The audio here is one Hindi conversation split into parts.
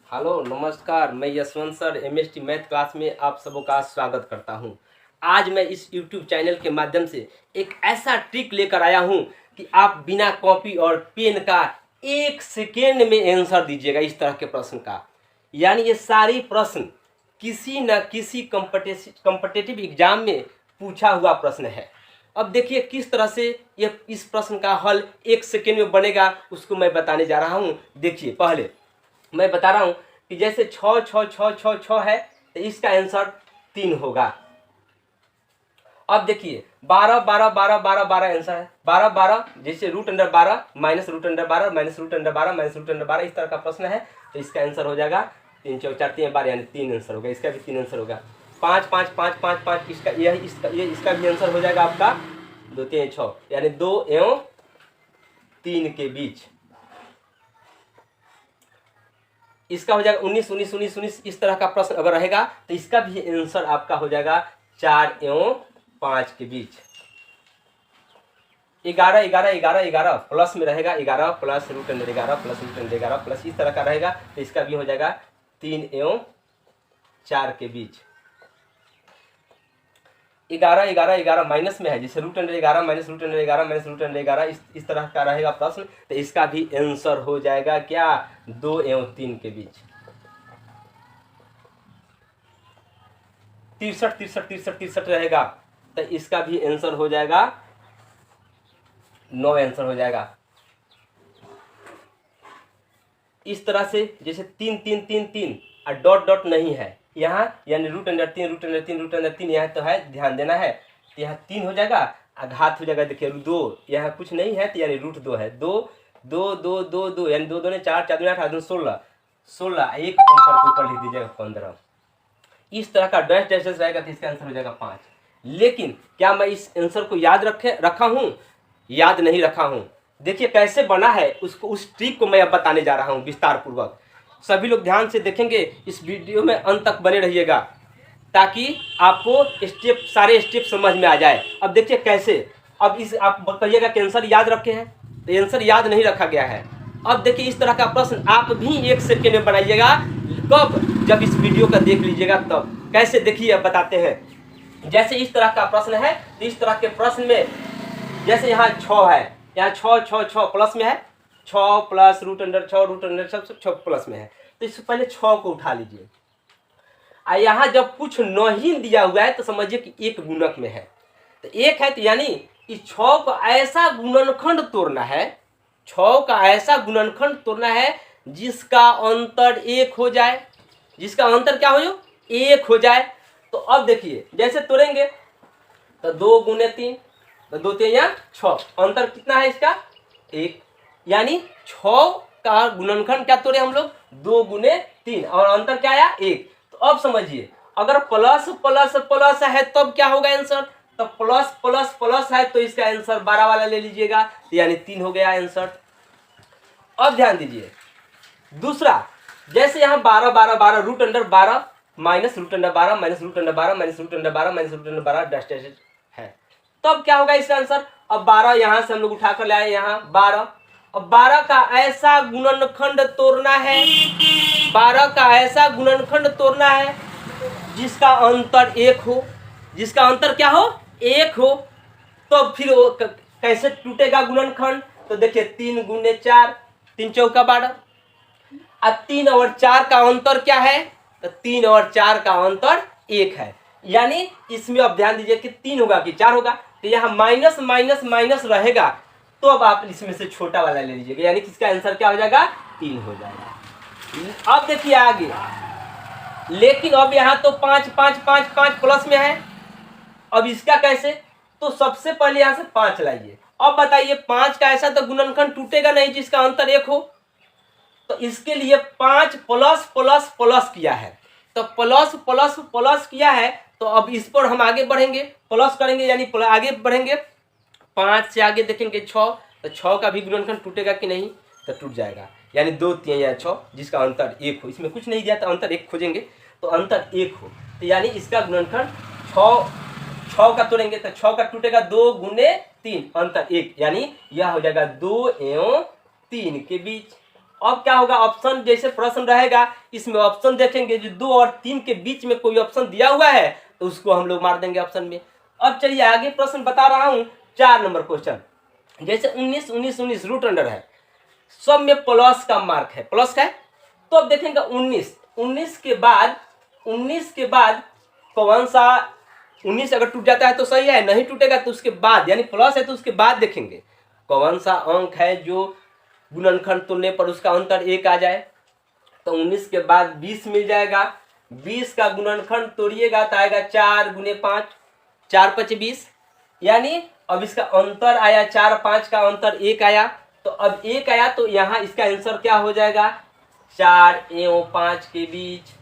हेलो नमस्कार, मैं Yashwant sir MST math class में आप सबों का स्वागत करता हूं। आज मैं इस यूट्यूब चैनल के माध्यम से एक ऐसा ट्रिक लेकर आया हूं कि आप बिना कॉपी और पेन का 1 सेकेंड में आंसर दीजिएगा इस तरह के प्रश्न का। यानी ये सारी प्रश्न किसी न किसी कॉम्पिटिटिव एग्जाम में पूछा हुआ प्रश्न है। अब देखिए किस तरह से ये इस प्रश्न का हल 1 सेकेंड में बनेगा, उसको मैं बताने जा रहा हूँ। देखिए, पहले मैं बता रहा हूं कि जैसे 6 है तो इसका आंसर 3 होगा। अब देखिए 12 आंसर है। 12 जैसे √12 माइनस √12 माइनस √12 माइनस √12 इस तरह का प्रश्न है तो इसका आंसर हो जाएगा 3 4 4 3 12 यानी 3 आंसर होगा। इसका भी 3 आंसर होगा। 5 5 5 5 5 इसका भी आंसर हो जाएगा आपका 2 3 6 यानी 2 एवं 3 के बीच। इसका हो जाएगा 19 19 19 19 इस तरह का प्रश्न अगर रहेगा तो इसका भी आंसर आपका हो जाएगा 4 एवं 5 के बीच। 11 11 11 11 प्लस में रहेगा 11 प्लस √11 प्लस √11 प्लस इस तरह का रहेगा तो इसका भी हो जाएगा 3 एवं 4 के बीच। 11 11 11 माइनस में है, जैसे √11 माइनस √11 माइनस √11 इस तरह का रहेगा प्रश्न तो इसका भी आंसर हो जाएगा क्या 2 एवं 3 के बीच। 63 रहेगा तो इसका भी आंसर हो जाएगा 9 आंसर हो जाएगा। इस तरह से जैसे 3 3 3 3 और डॉट डॉट नहीं है यहाँ, यानी √3 यहाँ तो है, ध्यान देना है। तो यहाँ 3 हो जाएगा, घात हो जाएगा। देखिए 2 यहाँ कुछ नहीं है तो यानी √2 है। 2 2 2 2 2 यानी 2 2 ने 4 4 8 8 16 16 एक अंतर के ऊपर लिख दीजिएगा 15। इस तरह का डैश डैश रहेगा तो इसका आंसर हो जाएगा 5। लेकिन क्या मैं इस आंसर को रखा हूँ? याद नहीं रखा हूँ। देखिए कैसे बना है उसको, उस ट्रिक को मैं अब बताने जा रहा हूँ विस्तार पूर्वक। सभी लोग ध्यान से देखेंगे, इस वीडियो में अंत तक बने रहिएगा ताकि आपको सारे स्टेप समझ में आ जाए। अब देखिए कैसे, अब इस आप कहिएगा कि आंसर याद रखे हैं तो आंसर याद नहीं रखा गया है। अब देखिए इस तरह का प्रश्न आप भी 1 सेकेंड में बनाइएगा। कब? जब इस वीडियो का देख लीजिएगा तब। कैसे देखिए अब बताते हैं। जैसे इस तरह का प्रश्न है तो इस तरह के प्रश्न में जैसे यहाँ 6 है, यहाँ 6 प्लस में है, 6 प्लस √6 सब 6 प्लस में है तो इससे पहले 6 को उठा लीजिए। यहाँ जब कुछ नहीं दिया हुआ है तो समझिए कि एक गुणक में है तो 1 है, तो यानी इस 6 को ऐसा गुणनखंड तोड़ना है, 6 का ऐसा गुणनखंड तोड़ना है जिसका अंतर 1 हो जाए। जिसका अंतर क्या हो जो 1 हो जाए। तो अब देखिए जैसे तोड़ेंगे तो 2 × 3 तो 2 3 या 6, अंतर कितना है इसका 1, यानी 6 का गुणनखंड क्या तोड़े हम लोग 2 × 3 और अंतर क्या आया 1। तो अब समझिए अगर प्लस प्लस प्लस है तब क्या होगा आंसर, तो प्लस प्लस प्लस है तो इसका आंसर 12 वाला ले लीजिएगा तो यानी 3 हो गया आंसर। अब ध्यान दीजिए दूसरा, जैसे यहाँ 12 12 12 √12 minus √12 minus √12 minus √12 minus √12 dash dash है, तब क्या होगा इसका आंसर। अब 12 यहां से हम लोग उठाकर लाए यहाँ 12। अब 12 का ऐसा गुणनखंड तोड़ना है, 12 का ऐसा गुणनखंड तोड़ना है जिसका अंतर 1 हो। जिसका अंतर क्या हो 1 हो। तो फिर वो कैसे टूटेगा गुणनखंड, तो देखिए 3 × 4 3 चौका 12। अब 3 और 4 का अंतर क्या है, तो 3 और 4 का अंतर 1 है। यानी इसमें अब ध्यान दीजिए कि 3 होगा कि 4 होगा, तो यहाँ माइनस माइनस माइनस रहेगा तो अब आप इसमें से छोटा वाला ले लीजिएगा, यानी किसका आंसर क्या हो जाएगा 3 हो जाएगा। अब देखिए आगे, लेकिन अब यहाँ तो 5 5 5 5 प्लस में है। अब इसका कैसे, तो सबसे पहले यहाँ से 5 लाइए। अब बताइए 5 का ऐसा तो गुणनखंड टूटेगा नहीं जिसका अंतर 1 हो, तो इसके लिए 5 प्लस प्लस प्लस किया है, तो प्लस प्लस प्लस किया है तो अब इस पर हम आगे बढ़ेंगे, प्लस करेंगे यानी आगे बढ़ेंगे। 5 से आगे देखेंगे 6, तो 6 का भी गुणनखंड टूटेगा कि नहीं, तो टूट जाएगा, यानी 2 3 या 6 जिसका अंतर 1 हो। इसमें कुछ नहीं दिया तो अंतर 1 खोजेंगे तो अंतर 1 हो, तो यानी इसका गुणनखंड 6 का तोड़ेंगे तो 6 का टूटेगा 2 × 3 अंतर 1, यानी यह हो जाएगा 2 एवं 3 के बीच। अब क्या होगा, ऑप्शन जैसे प्रश्न रहेगा इसमें ऑप्शन देखेंगे, जो 2 और 3 के बीच में कोई ऑप्शन दिया हुआ है तो उसको हम लोग मार देंगे ऑप्शन में। अब चलिए आगे प्रश्न बता रहा हूं, 4 नंबर क्वेश्चन। जैसे 19 19 19 रूट अंडर है, सब में प्लस का मार्क है, प्लस का है, तो अब देखेंगे 19 19 के बाद कौन सा, 19 अगर टूट जाता है तो सही है, नहीं टूटेगा तो उसके बाद, यानी प्लस है तो उसके बाद देखेंगे कौन सा अंक है जो गुणनखंड तोड़ने पर उसका अंतर 1 आ जाए। तो 19 के बाद 20 मिल जाएगा, 20 का गुणनखंड तोड़िएगा तो आएगा 4 गुने 5, 4 5 20, यानी अब इसका अंतर आया 4 5 का अंतर 1 आया, तो अब 1 आया तो यहाँ इसका आंसर क्या हो जाएगा, 4 एवं 5 के बीच।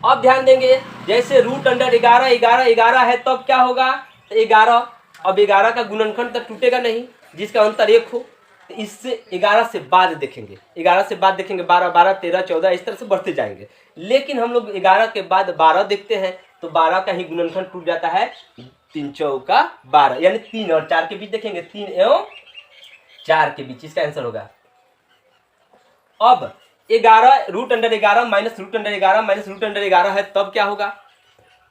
अब ध्यान देंगे, जैसे रूट अंडर 11 11 11 है तब क्या होगा, तो 11, अब 11 का गुणनखंड तक टूटेगा नहीं जिसका अंतर 1 हो, तो इससे 11 से बाद देखेंगे, 11 से बाद देखेंगे 12 12 13 14 इस तरह से बढ़ते जाएंगे। लेकिन हम लोग 11 के बाद 12 देखते हैं तो 12 का ही गुणनखंड टूट जाता है, 3 चौका 12, यानी 3 और 4 के बीच देखेंगे, 3 एवं 4 के बीच इसका आंसर होगा। अब 11 root under 11 minus root under 11 minus root under 11 है तब क्या होगा।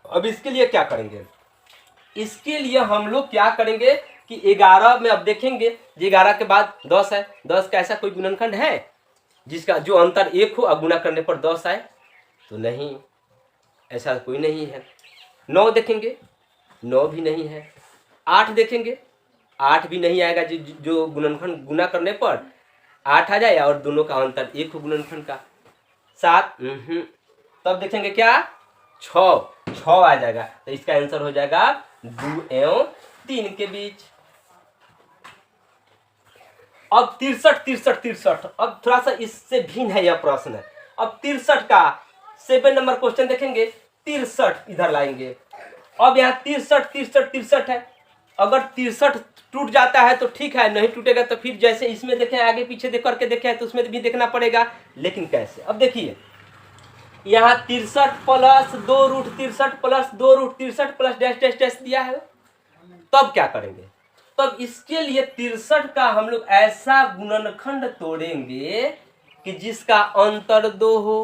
अब इसके लिए क्या करेंगे, इसके लिए हम लोग क्या करेंगे कि 11 में अब देखेंगे 11 के बाद 10 है, 10 का ऐसा कोई गुणनखंड है जिसका जो अंतर 1 हो और गुणा करने पर 10 आए, तो नहीं, ऐसा कोई नहीं है। 9 देखेंगे, 9 भी नहीं है। 8 देखेंगे, 8 भी नहीं आएगा, जो गुणनखंड गुणा करने पर 8 आ जाए और दोनों का अंतर 1 हो गुणनखंड का। 7 तब देखेंगे क्या, 6 आ जाएगा, तो इसका आंसर हो जाएगा 2 एवं 3 के बीच। अब 63 अब थोड़ा सा इससे भिन्न है यह प्रश्न है। अब 63 का 7 नंबर क्वेश्चन देखेंगे, 63 इधर लाएंगे। अब यहाँ 63 है, अगर 63 टूट जाता है तो ठीक है, नहीं टूटेगा तो फिर जैसे इसमें देखें आगे पीछे देख करके देखें तो उसमें भी देखना पड़ेगा, लेकिन कैसे। अब देखिए यहाँ 63 plus 2 root 63 plus 2 root 63 plus dash dash dash दिया है, तब क्या करेंगे, तब इसके लिए 63 का हम लोग ऐसा गुणनखंड तोड़ेंगे कि जिसका अंतर 2 हो,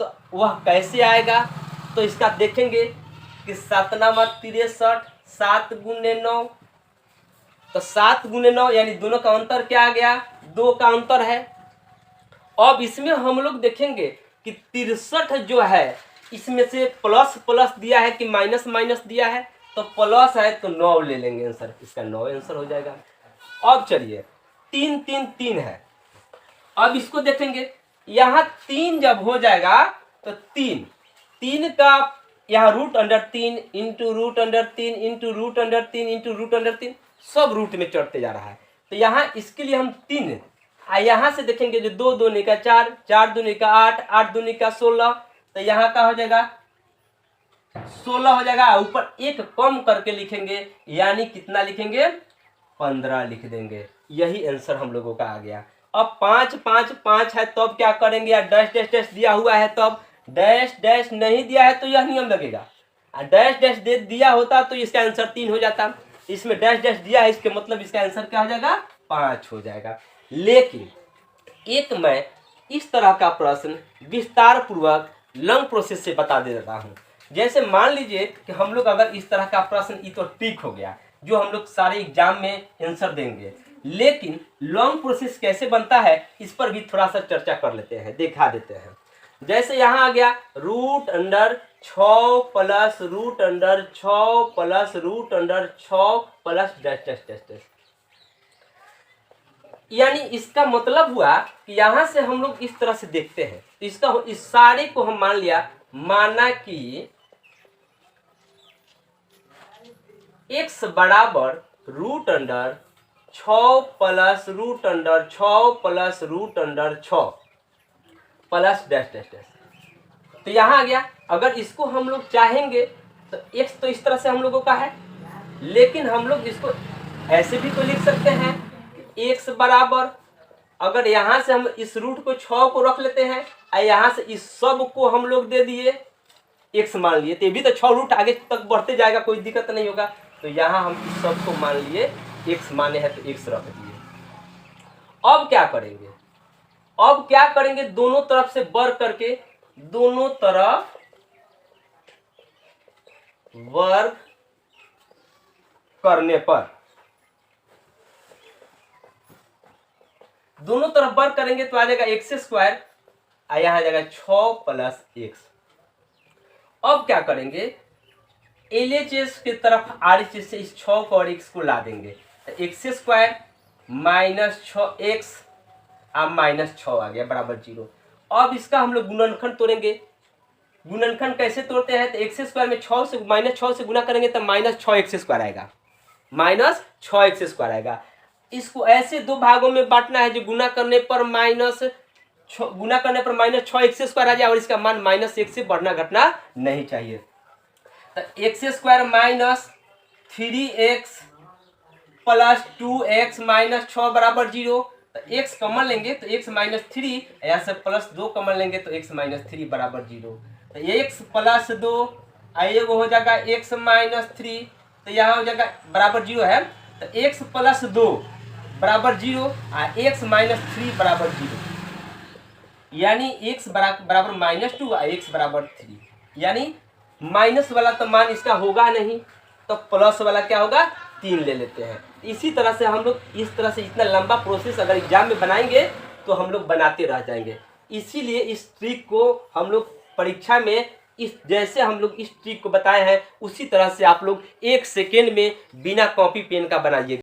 तो वह कैसे आएगा, तो इसका देखेंगे कि 7 नामा 63, 7 गुने 9, तो 7 गुने 9 यानी दोनों का अंतर क्या आ गया, 2 का अंतर है। अब इसमें हम लोग देखेंगे कि 63 जो है इसमें से प्लस प्लस दिया है कि माइनस माइनस दिया है, तो प्लस है तो 9 ले लेंगे आंसर, इसका 9 आंसर हो जाएगा। अब चलिए 3 3 3 है, अब इसको देखेंगे, यहाँ 3 जब हो जाएगा तो 3 का यहाँ root under 3 into root under 3 into root under 3 into root under 3 सब रूट में चढ़ते जा रहा है, तो यहाँ इसके लिए हम 3 यहाँ से देखेंगे जो 2 दूनी का 4, 4 दूनी का 8, 8 दूनी का 16, तो यहाँ का हो जाएगा 16 हो जाएगा, ऊपर 1 कम करके लिखेंगे, यानी कितना लिखेंगे, 15 लिख देंगे। यही आंसर हम लोगों का आ गया। अब 5 5 5 है तब क्या करेंगे, डैश डैश डैश दिया हुआ है तब, डैश डैश नहीं दिया है तो यह नियम लगेगा, डैश डैश दे दिया होता तो इसका आंसर 3 हो जाता, इसमें डैश डैश दिया है इसके मतलब इसका आंसर क्या हो जाएगा, 5 हो जाएगा। लेकिन एक मैं इस तरह का प्रश्न विस्तार पूर्वक लॉन्ग प्रोसेस से बता दे रहा हूँ। जैसे मान लीजिए कि हम लोग अगर इस तरह का प्रश्न ये तो ठीक हो गया जो हम लोग सारे एग्जाम में आंसर देंगे, लेकिन लॉन्ग प्रोसेस कैसे बनता है इस पर भी थोड़ा सा चर्चा कर लेते हैं, दिखा देते हैं। जैसे यहाँ आ गया root under 6 plus root under 6 plus root under 6 plus dash dash dash dash, यानी इसका मतलब हुआ कि यहाँ से हम लोग इस तरह से देखते हैं, इसका इस सारे को हम मान लिया, माना कि x बराबर root under 6 plus root under 6 plus root under 6 plus dash dash dash, तो यहाँ आ गया। अगर इसको हम लोग चाहेंगे तो x तो इस तरह से हम लोगों का है, लेकिन हम लोग इसको ऐसे भी तो लिख सकते हैं x बराबर, अगर यहाँ से हम इस रूट को 6 को रख लेते हैं और यहाँ से इस सब को हम लोग दे दिए x मान लिए, तो ये भी तो 6 रूट आगे तक बढ़ते जाएगा, कोई दिक्कत नहीं होगा। तो यहाँ हम इस सब को मान लिए x माने हैं तो x रख दिए। अब क्या करेंगे, अब क्या करेंगे, दोनों तरफ से वर्ग करके, दोनों तरफ वर्ग करने पर, दोनों तरफ वर्ग करेंगे तो आ जाएगा एक्स स्क्वायर, यहां आ जाएगा 6 प्लस एक्स। अब क्या करेंगे, LHS की तरफ RHS से इस 6 को और x को ला देंगे, तो एक्स स्क्वायर माइनस 6x अब माइनस 6 आ गया बराबर 0। अब इसका हम लोग गुणनखंड तोड़ेंगे। गुणनखंड कैसे तोड़ते हैं, तो एक्स स्क्वायर में 6 से माइनस 6 से गुना करेंगे तो माइनस 6x स्क्वायर आएगा, माइनस 6x स्क्वायर आएगा। इसको ऐसे दो भागों में बांटना है जो गुना करने पर माइनस 6x स्क्वायर आ जाए और इसका मान माइनस 1 से बढ़ना घटना नहीं चाहिए। तो x square minus 3x plus 2x minus 6 बराबर 0। तो x कॉमन लेंगे तो x माइनस 3, यहाँ से प्लस 2 कॉमन लेंगे तो x माइनस 3 बराबर 0। तो x प्लस 2 एगो हो जाएगा x माइनस 3, तो यहाँ हो जाएगा बराबर 0 है, तो x प्लस 2 बराबर 0 और x माइनस 3 बराबर 0, यानी x बराबर माइनस 2 और x बराबर 3, यानी माइनस वाला तो मान इसका होगा नहीं, तो प्लस वाला क्या होगा 3 ले लेते हैं। इसी तरह से हम लोग इस तरह से इतना लंबा प्रोसेस अगर एग्जाम में बनाएंगे तो हम लोग बनाते रह जाएंगे। इसीलिए इस ट्रिक को हम लोग परीक्षा में इस जैसे हम लोग इस ट्रिक को बताए हैं उसी तरह से आप लोग 1 सेकेंड में बिना कॉपी पेन का बनाइए।